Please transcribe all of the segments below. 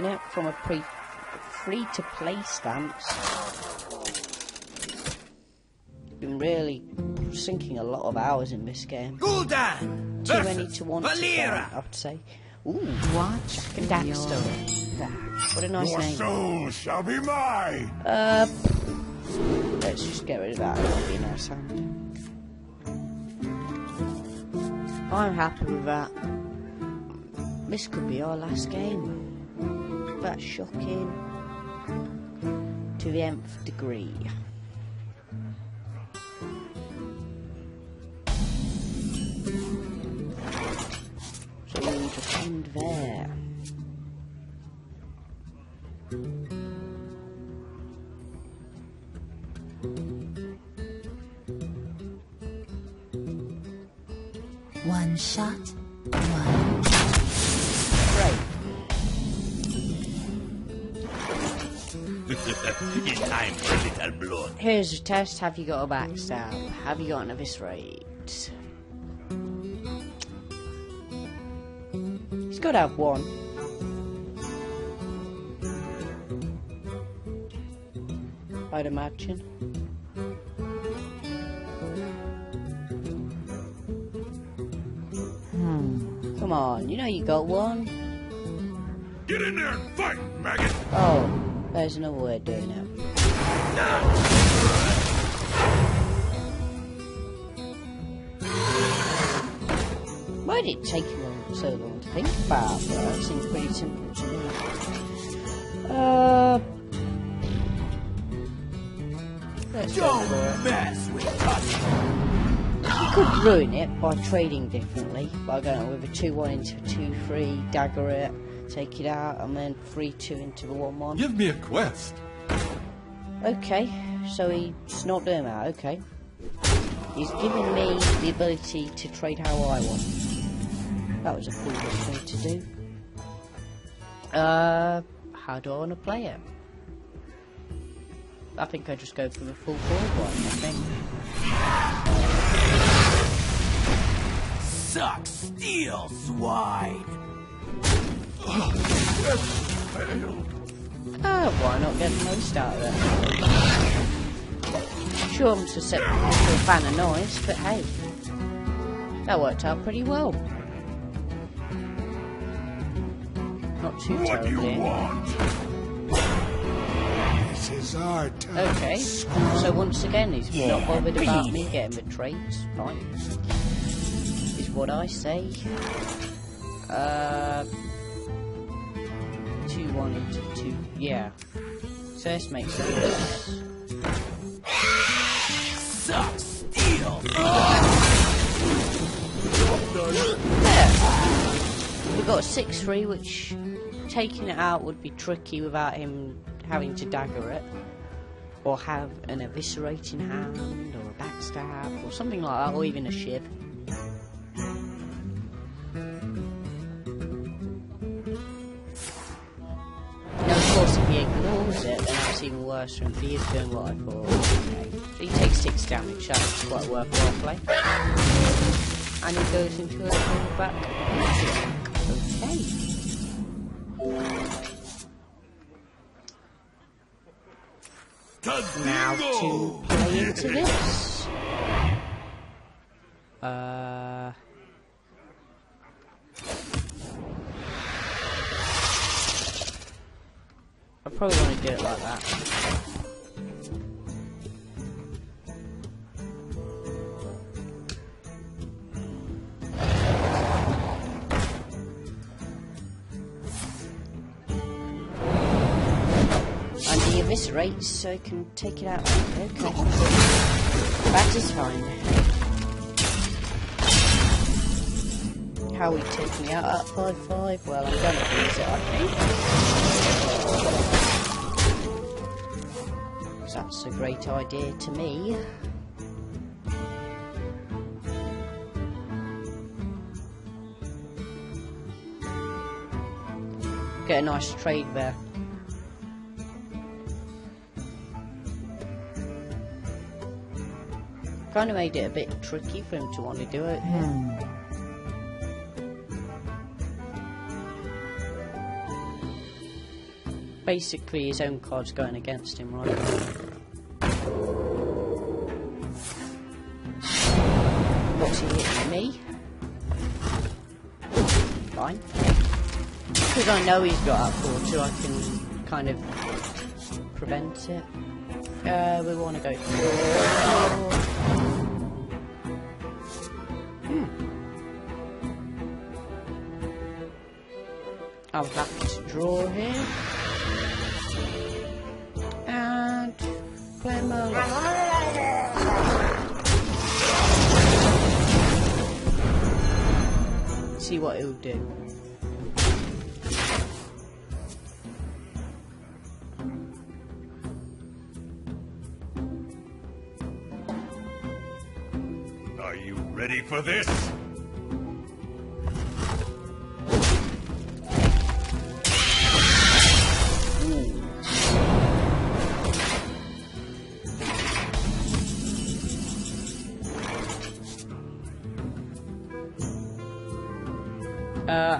doing it from a free-to-play stance. Been really sinking a lot of hours in this game. Gul'dan! Too many to want to count, I would say. Ooh, Watch Jack and Daxter. What a nice Your name. soul shall be mine. Let's just get rid of that. That'll be a nice sound. I'm happy with that. This could be our last game. That's shocking to the nth degree. So we'll just end there. one shot, one. Right. In time for a little blood. Here's a test. Have you got a backstab? Have you got an eviscerate? He's got to have one. I'd imagine. Come on, you know you got one. Get in there and fight, maggot. Oh, there's another way of doing it. Why did it take you so long to think about that? That seems pretty simple to me. Let's go for it. Mess with touch. You could ruin it by trading differently, by going with a 2-1 into a 2-3, dagger it, take it out, and then 3-2 into the 1-1. Give me a quest. Okay, so he's not doing that, okay. He's giving me the ability to trade how I want. That was a foolish thing to do. How do I want to play it? I think I just go for the full board one, I think. Suck steel, swine. Why not get the most out of it? Sure, I'm susceptible to a fan of noise, but hey, that worked out pretty well. Not too What do you terribly. want? This is our time. Okay, so once again, he's not bothered about me getting the trades. Fine. Is what I say. 2-1 into 2. Yeah. So this makes sense. Suck steel. There. We've got a 6-3, which taking it out would be tricky without him having to dagger it, or have an eviscerating hand, or a backstab, or something like that, or even a shiv. Now, of course, if he ignores it, then that's even worse for him. He is doing what I thought. Okay. So he takes 6 damage, that's quite a worthwhile play. And he goes into a back. Okay. Now to play into this. I probably want to do it like that. And he eviscerates so I can take it out. Okay. That is fine. How are we taking out at 5-5? Well, I'm going to use it, I think. That's a great idea to me. Get a nice trade there. Kind of made it a bit tricky for him to want to do it here. basically his own cards going against him right now. What's he hitting me? Fine. Because I know he's got that 4-2, I can kind of prevent it. We want to go for I'm happy to draw here. And play murloc. See what he'll do. Are you ready for this?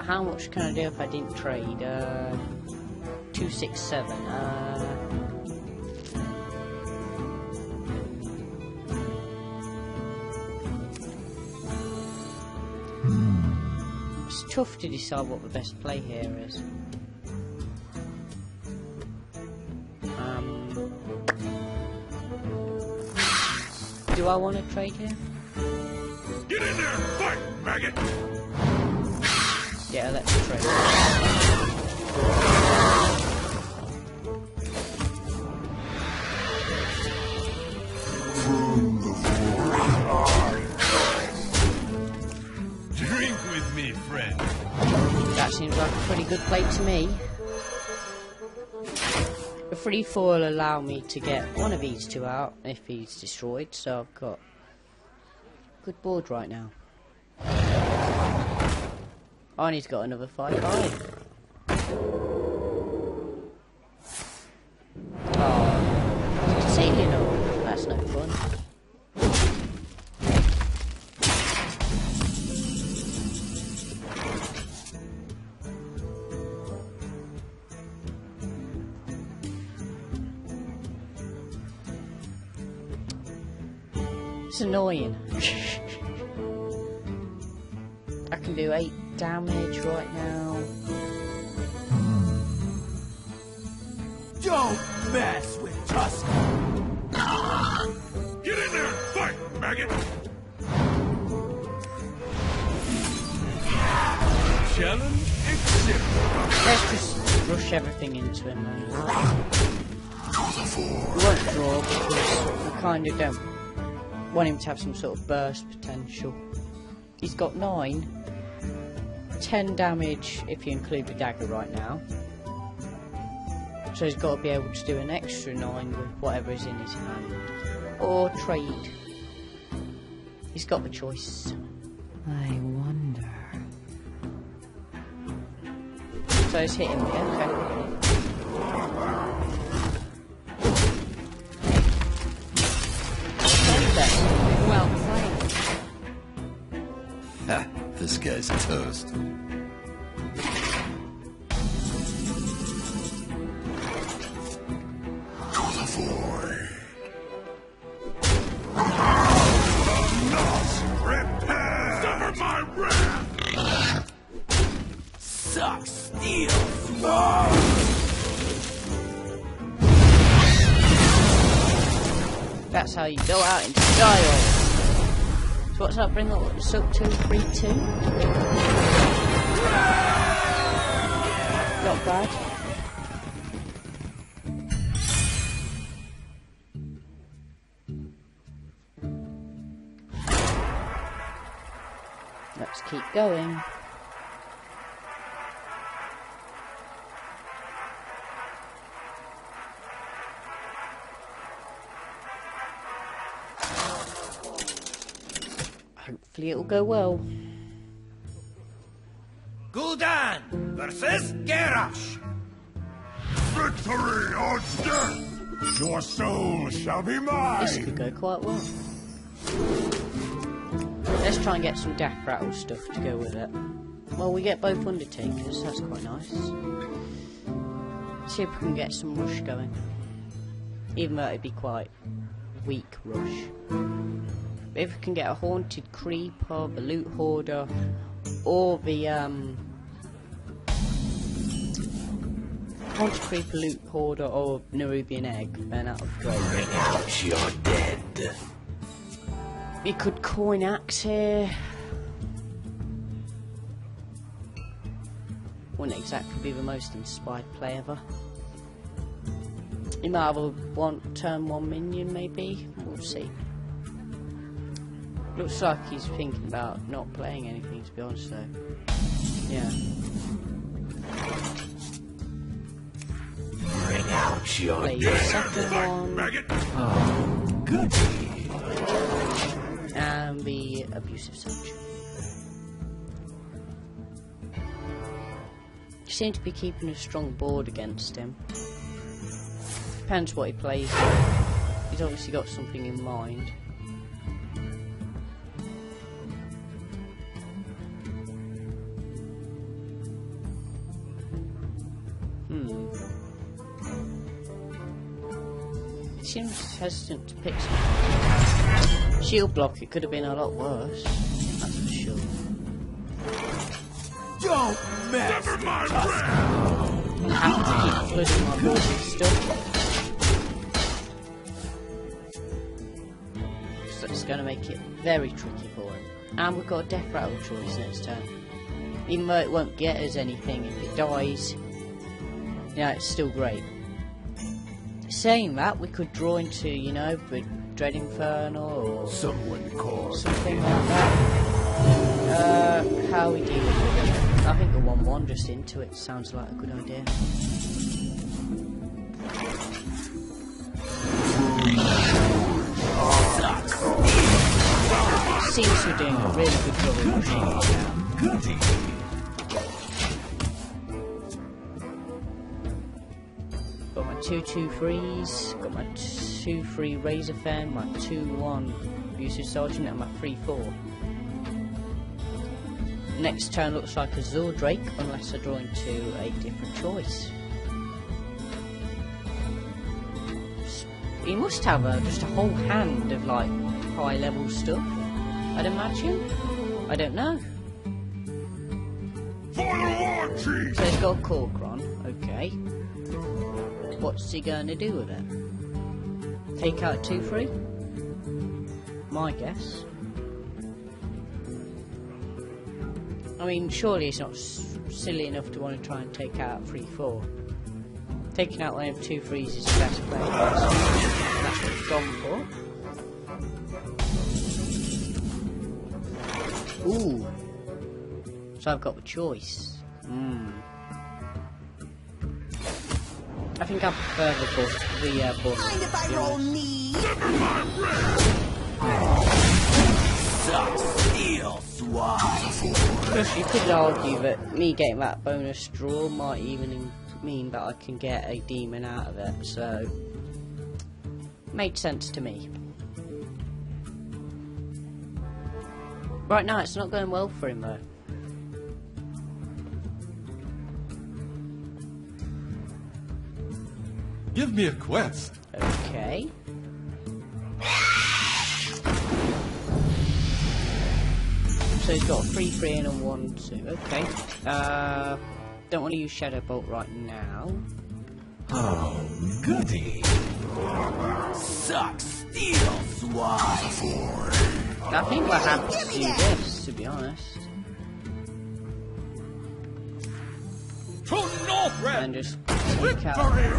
How much can I do if I didn't trade? 267. It's tough to decide what the best play here is. Do I want to trade here? Get in there and fight, maggot! Yeah, let's trade. Drink with me, friend. That seems like a pretty good play to me. A 3-4 will allow me to get one of these two out if he's destroyed, so I've got a good board right now. Oh, and he's got another 5-5. Oh, sailing off. That's no fun. It's annoying. I can do 8 damage right now. Don't mess with Tusk. Get in there and fight, maggot! Challenge accepted. Let's just rush everything into him. We won't draw because we kind of don't want him to have some sort of burst potential. He's got 9. 10 damage if you include the dagger right now. So he's got to be able to do an extra 9 with whatever is in his hand. Or trade. He's got the choice. I wonder. So he's hitting me, okay. Well played. Ha, this guy's toast. To the void. Not prepare! Suffer my wrath! Suck steel. That's how you go out in style. So what's that bring us up to? 3-2? Not bad. Let's keep going. Hopefully it'll go well. Gul'dan versus Garrosh. Victory or death! Your soul shall be This mine! could go quite well. Let's try and get some death rattle stuff to go with it. Well, we get both Undertakers, that's quite nice. See if we can get some rush going. Even though it'd be quite weak rush. But if we can get a haunted creeper, the loot hoarder, or the haunted creeper, loot hoarder, or Nerubian egg, then that would be great. Bring out your dead. We could coin axe here. Wouldn't exactly be the most inspired play ever. You might have a turn one minion, maybe. We'll see. Looks like he's thinking about not playing anything, to be honest. So, yeah. Bring out your Play the second one. Oh, goody. And the abusive section. He seems to be keeping a strong board against him. Depends what he plays. He's obviously got something in mind. He seems hesitant to pick something. Shield block, it could have been a lot worse. That's for sure. Don't mess with us. I have to keep flooding my board with stuff. So it's going to make it very tricky for him. And we've got a death rattle choice next turn. Even though it won't get us anything if it dies, yeah, it's still great. Saying that, we could draw into, you know, the Dread Infernal or Someone called. something like that. How we deal with it? I think a 1/1 just into it sounds like a good idea. Seems we're doing a really good job of pushing it now. Goody. Got my 2/2/3s, got my 2/3 Razor Fan, my 2/1 Abusive Sergeant, and my 3/4. Next turn looks like a Zordrake, unless I draw into a different choice. He must have just a whole hand of like high level stuff, I'd imagine. I don't know. For the war chief! So he's got a Corcoran, okay. What's he going to do with it? Take out 2/3? My guess. I mean, surely he's not silly enough to want to try and take out 3/4. Taking out one of 2/3s is the best play. That's what he's gone for. Ooh. So I've got the choice. I think I prefer the boss. Mind if I roll me? Steel swine. Plus, you could argue that me getting that bonus draw might even mean that I can get a demon out of it, so made sense to me. Right now, it's not going well for him though. Give me a quest. Okay. So he's got a 3/3 and a 1/2. Okay. Don't want to use Shadow Bolt right now. Oh, goody. Suck steel swine. I think we're happy to do this, to be honest. And just take out his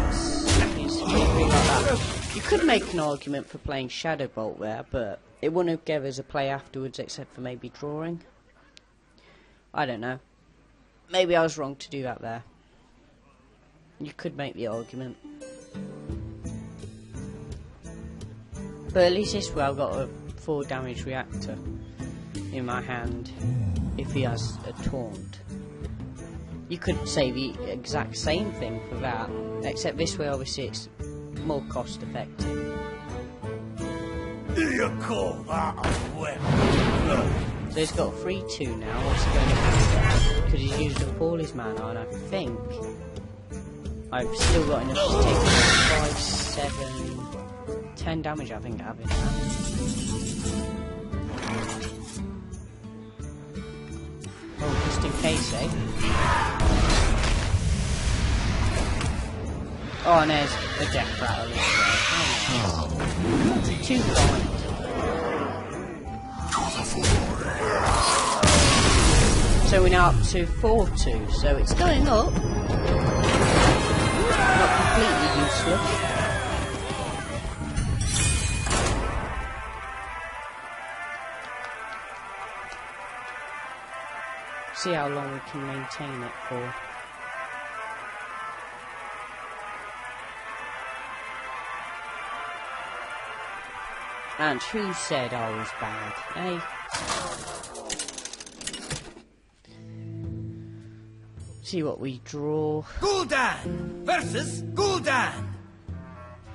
3/3 like that. You could make an argument for playing Shadow Bolt there, but it wouldn't have given us a play afterwards except for maybe drawing. I don't know. Maybe I was wrong to do that there. You could make the argument. But at least this way I've got a 4 damage reactor in my hand if he has a taunt. You could say the exact same thing for that, except this way obviously it's more cost effective. Do you call that a weapon? So he's got 3/2 now. What's he going to do? Because he's used up all his mana, and I think I've still got enough to take 5, 7, 10 damage, I think I have in hand. Oh, just in case, eh? Oh, and there's a death rattle as well. Oh, 2 points. So we're now up to 4-2, so it's going up. Not completely useless. See how long we can maintain it for. And who said I was bad, eh? See what we draw. Gul'dan versus Gul'dan.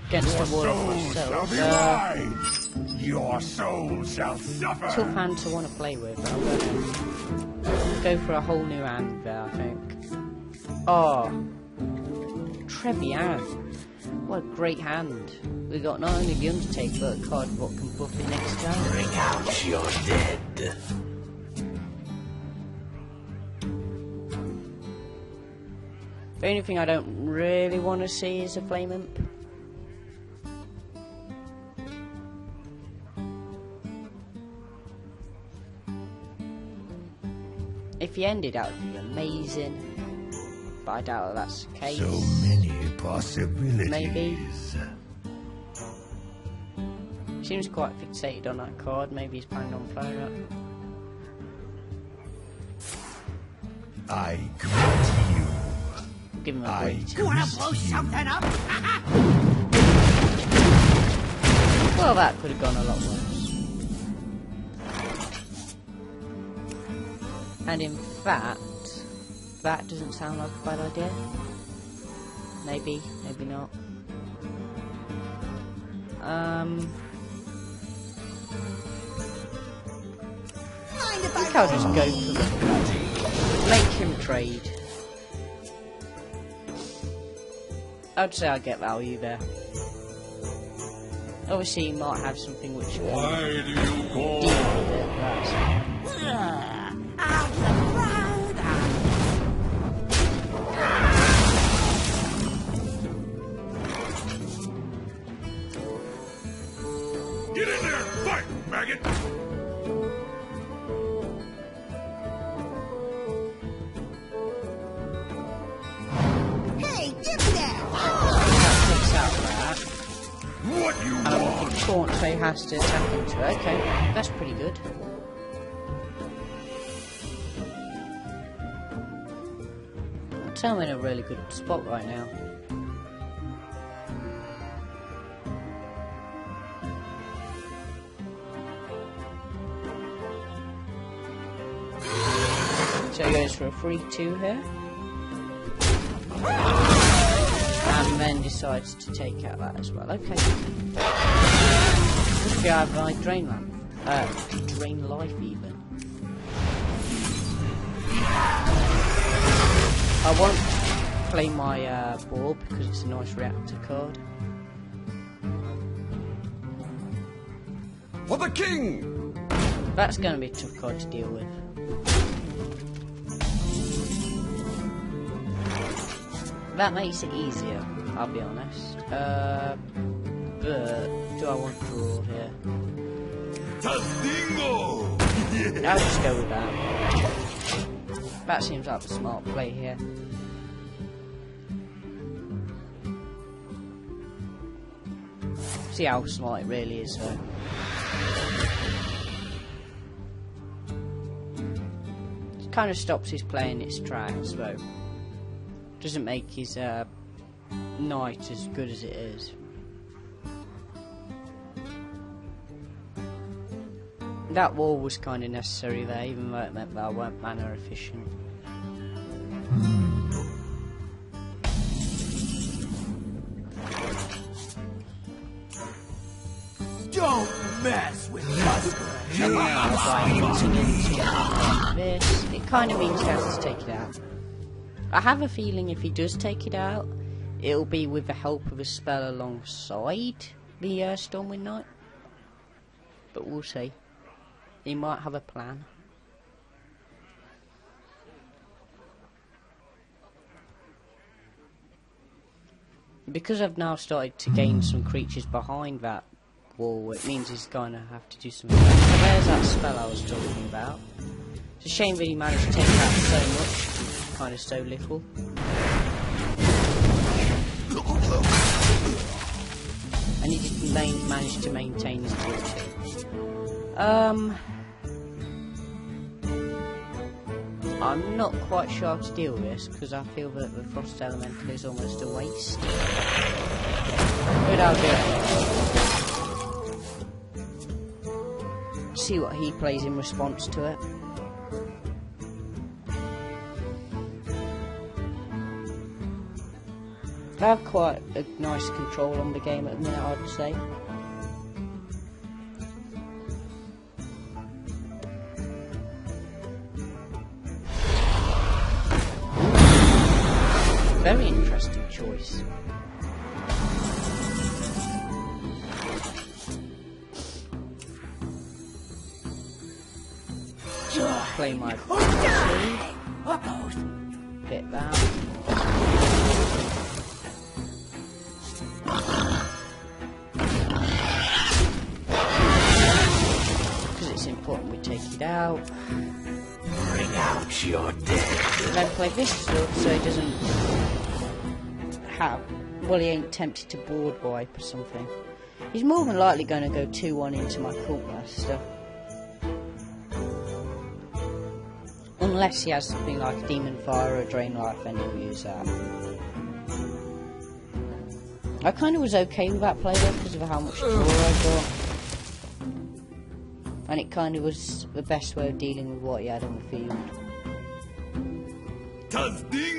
Against the Warlock Shall myself. be mine. Your soul shall suffer. Tough hand to want to play with, but I'm gonna go for a whole new hand there, I think. Oh, Trebian. What a great hand. We got not only the Undertaker, but a card what can buff it next turn. Bring out your dead. The only thing I don't really want to see is a Flame Imp. If he ended, that would be amazing. But I doubt that's the case. So many possibilities. Maybe. Seems quite fixated on that card. Maybe he's planning on playing it. I greet you. Give him a break. You wanna blow something up? Well, that could have gone a lot worse. And in fact, that doesn't sound like a bad idea. Maybe, maybe not. Mind if I think I'll just go for it. Make him trade. I'd say I get value there. Obviously, you might have something which can Why do you call? deal with it. That's fine. Get in there, fight, maggot. Hey, give me that! That takes out that. What you And I want? think Taunt, so he has to attack into it. Okay, that's pretty good. I'd say I'm in a really good spot right now. So he goes for a 3-2 here. And then decides to take out that as well. Okay. We have like drain life even. I won't play my ball because it's a nice reactor card. For the king! That's going to be a tough card to deal with. That makes it easier, I'll be honest. But do I want to draw here? Tastingo! I'll just go with that. That seems like a smart play here. See how smart it really is, though. It kind of stops his play in its tracks, though. Doesn't make his knight as good as it is. That wall was kind of necessary there, even though it meant that I weren't mana efficient. Don't mess with Musker! This, it kind of means he has to take it out. I have a feeling if he does take it out, it'll be with the help of a spell alongside the Stormwind Knight. But we'll see. He might have a plan. Because I've now started to gain some creatures behind that wall, it means he's going to have to do something about it. So there's that spell I was talking about. It's a shame that he managed to take out so much, kind of so little. And he didn't manage to maintain his duty. I'm not quite sure how to deal with this, because I feel that the Frost Elemental is almost a waste. But I'll do it. See what he plays in response to it. I have quite a nice control on the game at the minute, I'd say. Very interesting choice. Play my hit that. Because it's important we take it out. Bring out your dead. Then play this sword so he doesn't have. Well, he ain't tempted to board wipe or something. He's more than likely going to go 2-1 into my Cult Master. Unless he has something like a Demon Fire or a Drain Life, then he'll use that. I kind of was okay with that play though because of how much draw I got. And it kind of was the best way of dealing with what he had on the field.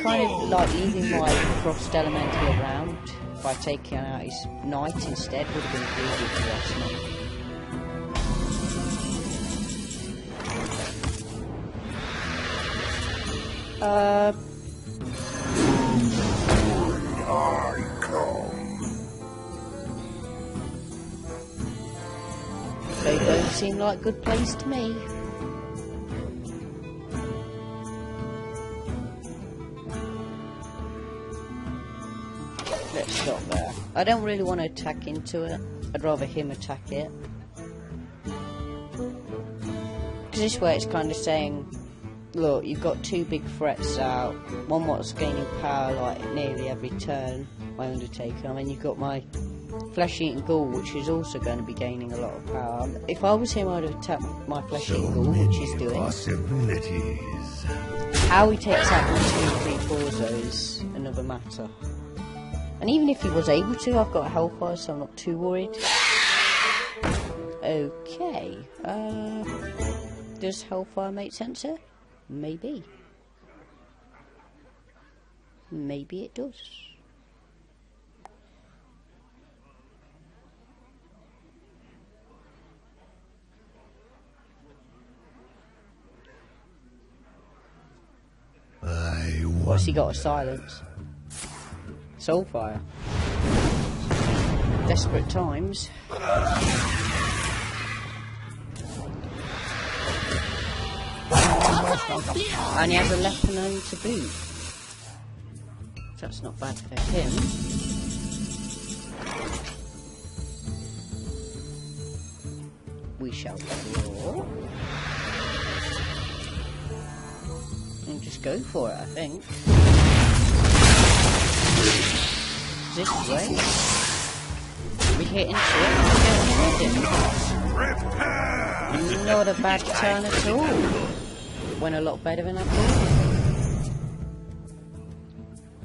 Kind of like leaving my Frost Elemental around by taking out his Knight instead would have been really good for me. I come. They don't seem like good plays to me. Let's stop there. I don't really want to attack into it. I'd rather him attack it. Because this way it's kind of saying, look, you've got two big threats out. One what's gaining power like nearly every turn, my Undertaker, and then you've got my Flesh-Eating Ghoul, which is also going to be gaining a lot of power. If I was him, I'd have attacked my Flesh-Eating Ghoul, which he's doing. Possibilities. How he takes out my 2/3/4s though is another matter. And even if he was able to, I've got a Hellfire, so I'm not too worried. Okay. Does Hellfire make sense here? Maybe. Maybe it does. What's he got a silence? Soulfire. Desperate times. And he has a Leponone to boot. That's not bad for him. We shall draw. And just go for it, I think. This way. We hit into it. Not a bad turn at all. Went a lot better than I thought.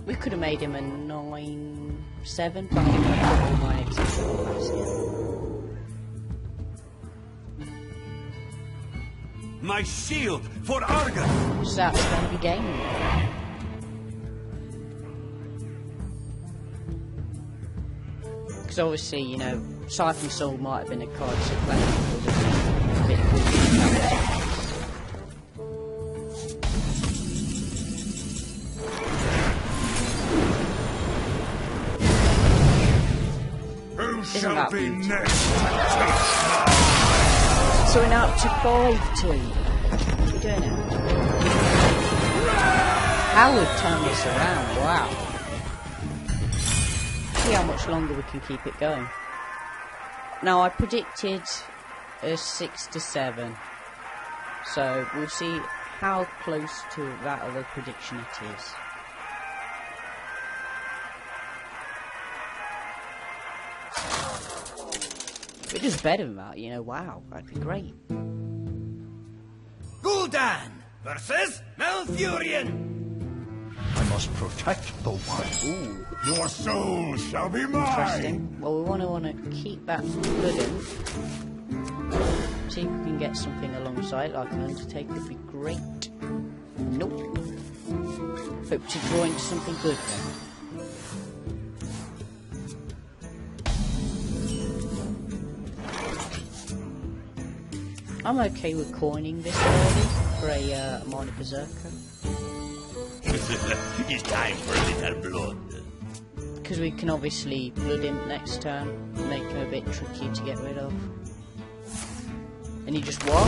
We could have made him a 9-7, but I think I put all my eggs in the My shield for Argus! So that's going to be game. Because obviously, you know, Siphon Soul might have been a card to play. that be beautiful. next. So we're now up to 5-2. What are we doing now? How we've turned this around, wow. See how much longer we can keep it going. Now I predicted a 6-7. So we'll see how close to that other prediction it is. If it does better than that, you know, wow, that'd be great. Gul'dan versus Malfurion. I must protect the one. Ooh, Your soul shall be interesting. mine. Well, we want to keep that blood in. See if we can get something alongside, like an Undertaker would be great. Nope. Hope to draw into something good then. I'm okay with coining this early for a minor berserker. It's time for a little blood. Because we can obviously blood him next turn, make him a bit tricky to get rid of. And he just walk.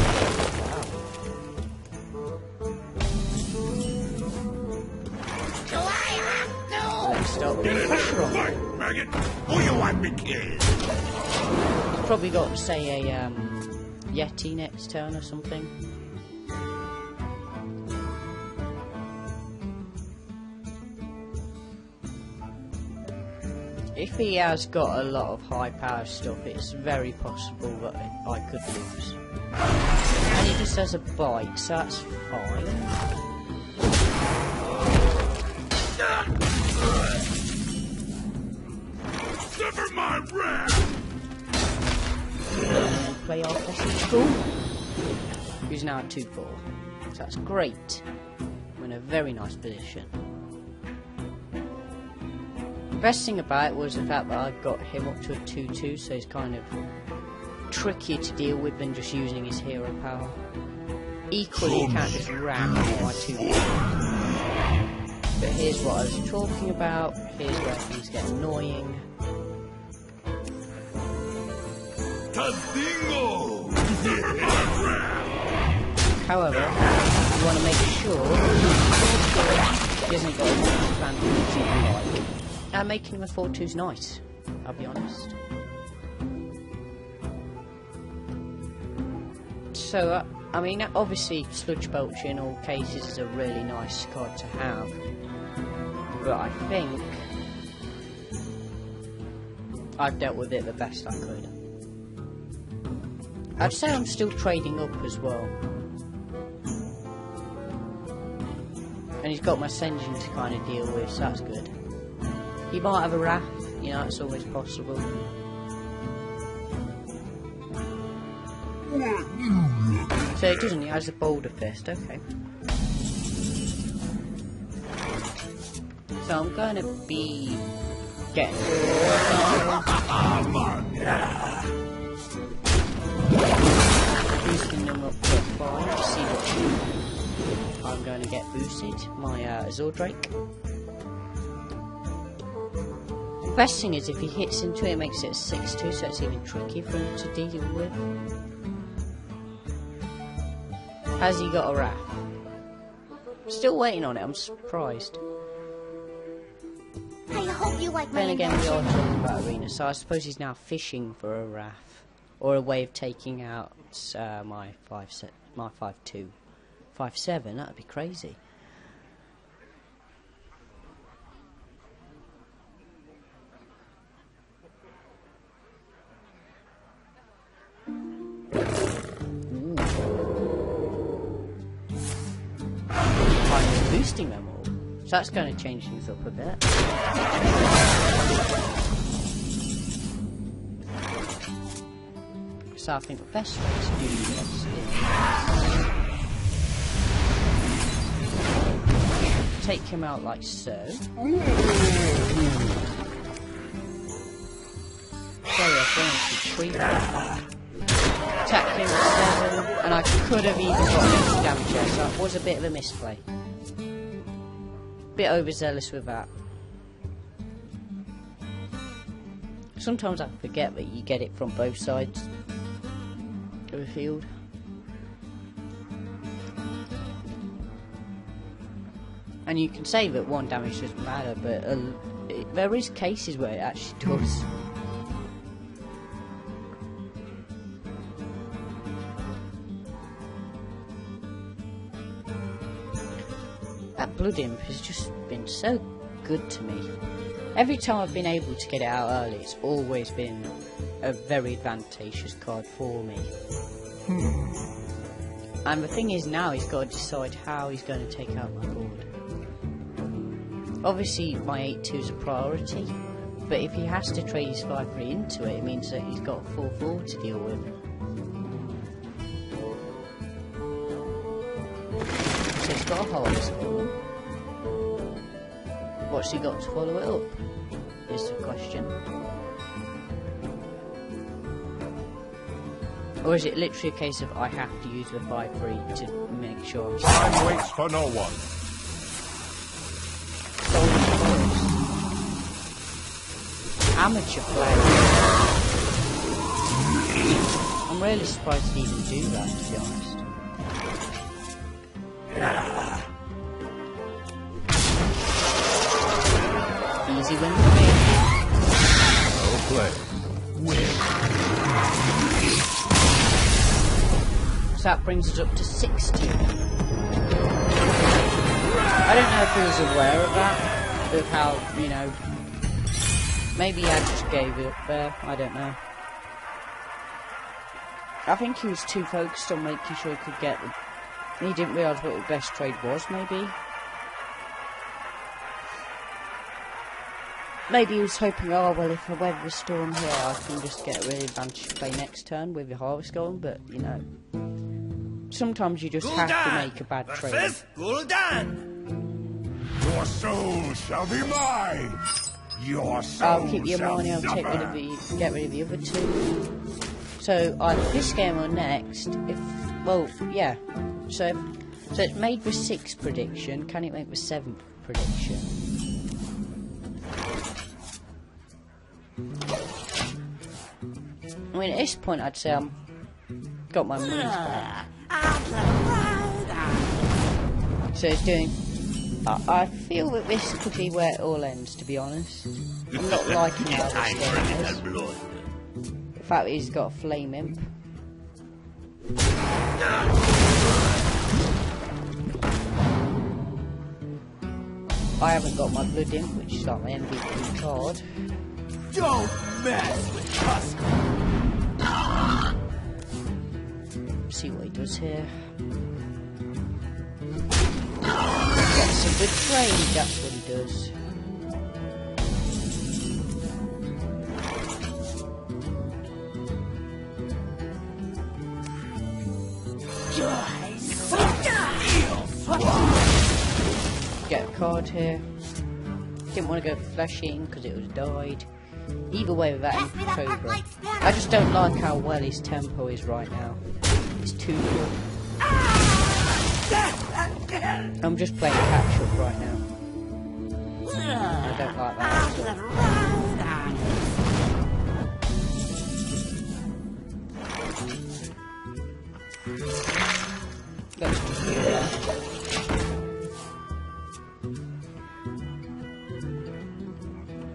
Let's start putting pressure on. Fight, maggot. Who you want me killed? He's probably got, say, a Yeti next turn or something. If he has got a lot of high power stuff, it's very possible that I could lose. And he just has a bite, so that's fine. Suffer my wrath. And play our festival. Who's now at 2-4. So that's great. We're in a very nice position. The best thing about it was the fact that I got him up to a 2-2, so he's kind of trickier to deal with than just using his hero power. Equally, you can't just ram my 2. But here's what I was talking about. Here's where things get annoying. Tadingo. However, you want to make sure he hasn't got as much advantage as you'd like. And making him a 4-2 is nice, I'll be honest. So, I mean, obviously, Sludge Belcher in all cases is a really nice card to have. But I think I've dealt with it the best I could. I'd say I'm still trading up as well. And he's got my Senjin to kind of deal with, so that's good. He might have a Wrath, you know, it's always possible. So he doesn't, he has a Boulder Fist, okay. So I'm going to be getting boosting them up to 5 to see what I'm going to get boosted. My Azure Drake. The best thing is if he hits into it, it makes it a 6-2, so it's even trickier for him to deal with. Has he got a Wrath? Still waiting on it, I'm surprised. I hope you like my Then again, we are invention. talking about Arena, so I suppose he's now fishing for a Wrath. Or a way of taking out my 5-2. 5-7, that'd be crazy. I'm boosting them all, so that's going to change things up a bit. So I think the best way to do this is take him out like so. Attack him at 7, and I could have even got extra damage there, so it was a bit of a misplay. Bit overzealous with that. Sometimes I forget that you get it from both sides of the field. And you can say that one damage doesn't matter, but there is cases where it actually does. That Blood Imp has just been so good to me. Every time I've been able to get it out early, it's always been a very advantageous card for me. And the thing is, now he's got to decide how he's going to take out my board. Obviously my 8-2 is a priority, but if he has to trade his 5-3 into it, it means that he's got a 4-4 to deal with. So he's got a Hearthstone. What's he got to follow it up? Is the question. Or is it literally a case of I have to use the 5-3 to make sure I'm Time waits for no one. amateur player? I'm really surprised he even do that, to be honest. Easy win for me. Well played. Win. So that brings us up to 60. I don't know if he was aware of that, of how, you know, maybe I just gave it up there, I don't know. I think he was too focused on making sure he could get them. He didn't realise what the best trade was, maybe. Maybe he was hoping, oh well, if I weather the storm here, I can just get a really advantage play next turn with the harvest going, but, you know. Sometimes you just have to make a bad trade. Your soul shall be mine. Your soul I'll keep your money, I'll take rid of the, get rid of the other two. So either this game or next, if, well, yeah. So it's made with 6 prediction, can it make with 7 prediction? I mean, at this point I'd say I'm got my money back. So it's doing, I feel that this could be where it all ends, to be honest. I'm not liking how this game is. The fact that he's got a flame imp. I haven't got my blood imp, which is like my MVP card. Don't mess with Tusk. See what he does here. Gets a good trade, that's what he does. Get a card here. Didn't want to go flesh eating because it was died. Either way with that Cobra. I just don't like how well his tempo is right now. It's too good. I'm just playing catch up right now. I don't like that at all. Let's just do that.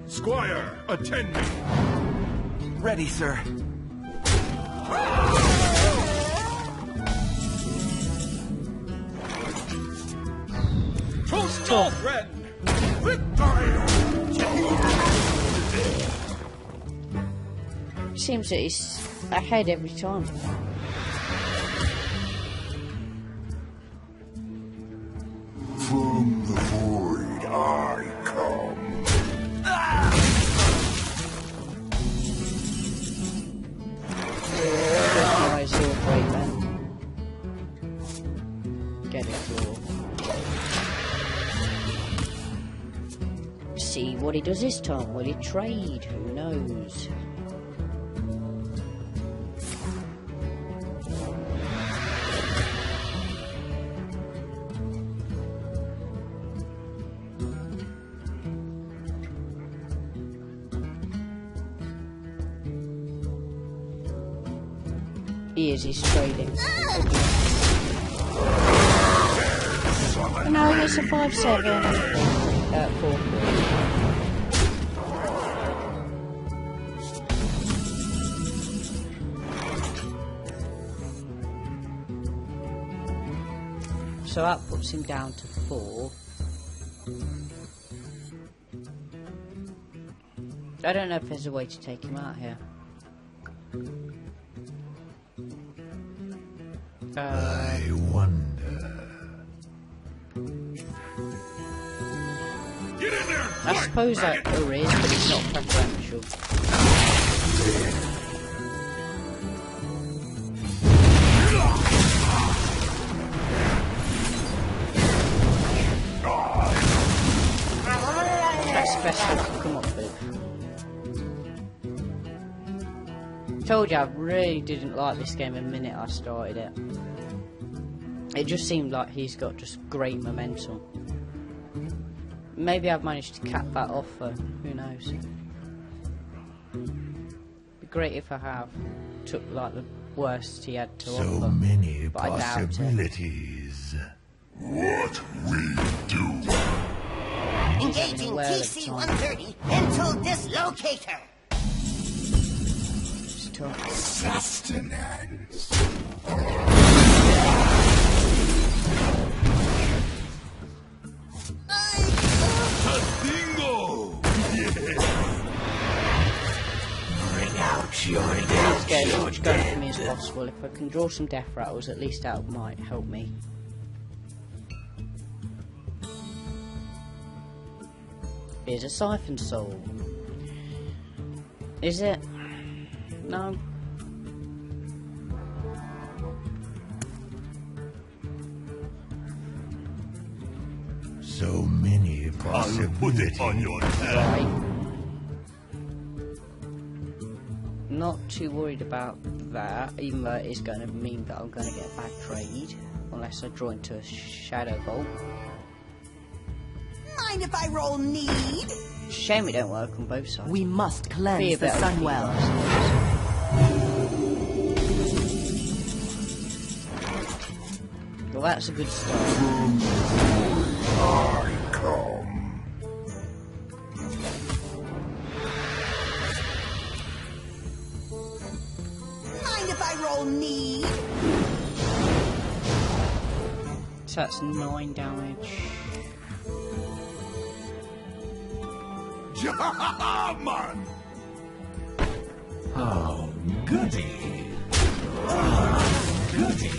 Squire, attend me. Ready, sir. Toast your friend. Victory. It seems that he's ahead every time. From the void I come. Nice sword break then. Get it all. See what he does this time. Will he trade? Who knows? he's trading. No, it's a 5-7. 4-4. So that puts him down to 4. I don't know if there's a way to take him out here. I wonder. Get in there! I suppose that there is, but it's not preferential. That's the best I can come up with. Told you I really didn't like this game the minute I started it. It just seemed like he's got just great momentum. Maybe I've managed to cap that off, who knows. Be great if I have. Took like the worst he had to offer. So many but I doubt it. possibilities. What we do. Engaging TC-130 into dislocator. Sustenance. Bingo! Bring out your Let's get as much going for me as possible. If I can draw some death rattles, at least that might help me. Here's a siphon soul. Is it? No. So many possibilities. I'll put it on your head. Right. Not too worried about that, even though it is going to mean that I'm going to get a bad trade, unless I draw into a shadow bolt. Mind if I roll need? Shame it don't work on both sides. We must Be a cleanse the bit sun OP well. last. Well, that's a good start. I come. Mind if I roll need? So that's 9 damage. Man. Oh, goody. Oh, goody.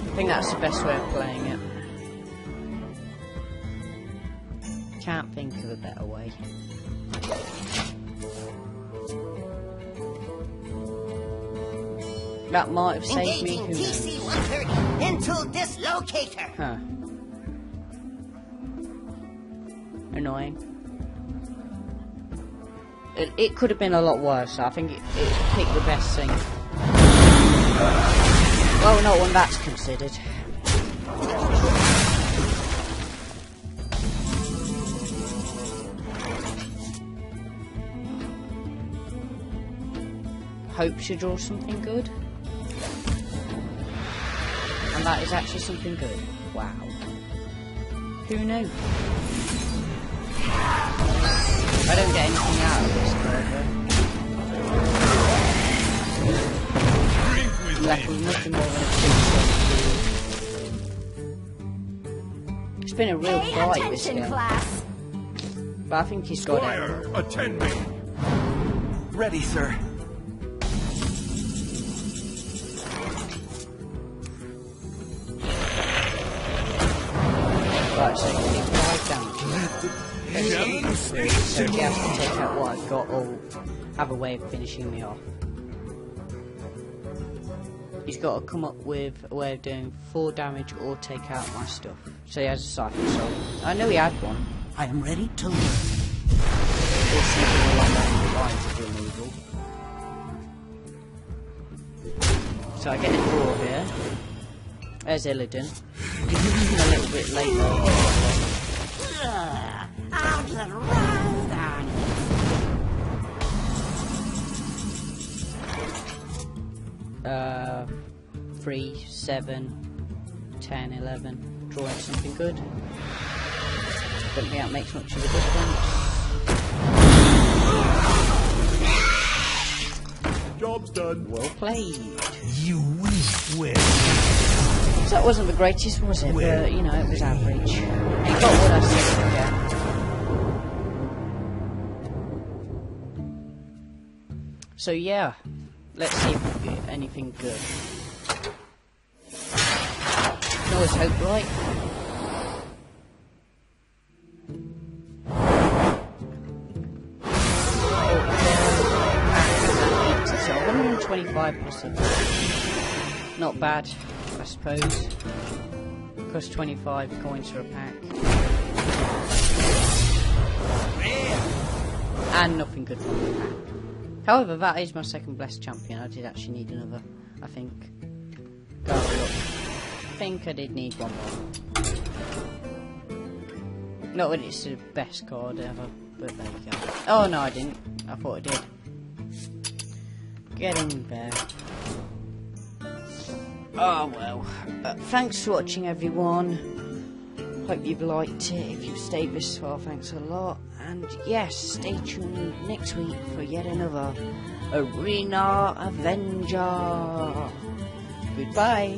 I think that's the best way of playing it. Can't think of a better way. That might have saved me. Engaging Who knows? TC-130 into dislocator. Huh. Annoying. It could have been a lot worse. I think it picked the best thing. Well, not when that's considered. Hope to draw something good. And that is actually something good. Wow. Who knew? I don't get anything out of this card. Left with nothing more than a 2. It's been a real fight this game. class. But I think he's got it. Squire, attend me. Ready, sir. Right, so he did 5 damage. So he has to take out what I've got or have a way of finishing me off. He's got to come up with a way of doing 4 damage or take out my stuff. So he has a siphon soul. I know he had one. I am ready to learn. Or something along those lines of removal. So I get a draw here. There's Illidan. A little bit later. I'll get right on it. 3, 7, 10, 11. Drawing something good. Don't think that makes much of a difference. Job's done. Well played. You weak witch. So that wasn't the greatest, was it? But, you know, it was average. It got what I said, yeah. So, yeah. Let's see if we get anything good. Can always hope, right? So 125 plus a... Not bad, I suppose. Plus 25 coins for a pack. And nothing good from the pack. However, that is my second blessed champion. I did actually need another, I think. Go have a look. I think I did need one more. Not that it's the best card ever, but there you go. Oh no, I didn't. I thought I did. Get in there. Oh well. Thanks for watching, everyone. Hope you've liked it. If you've stayed this far, thanks a lot. And yes, stay tuned next week for yet another Arena Avenger. Goodbye.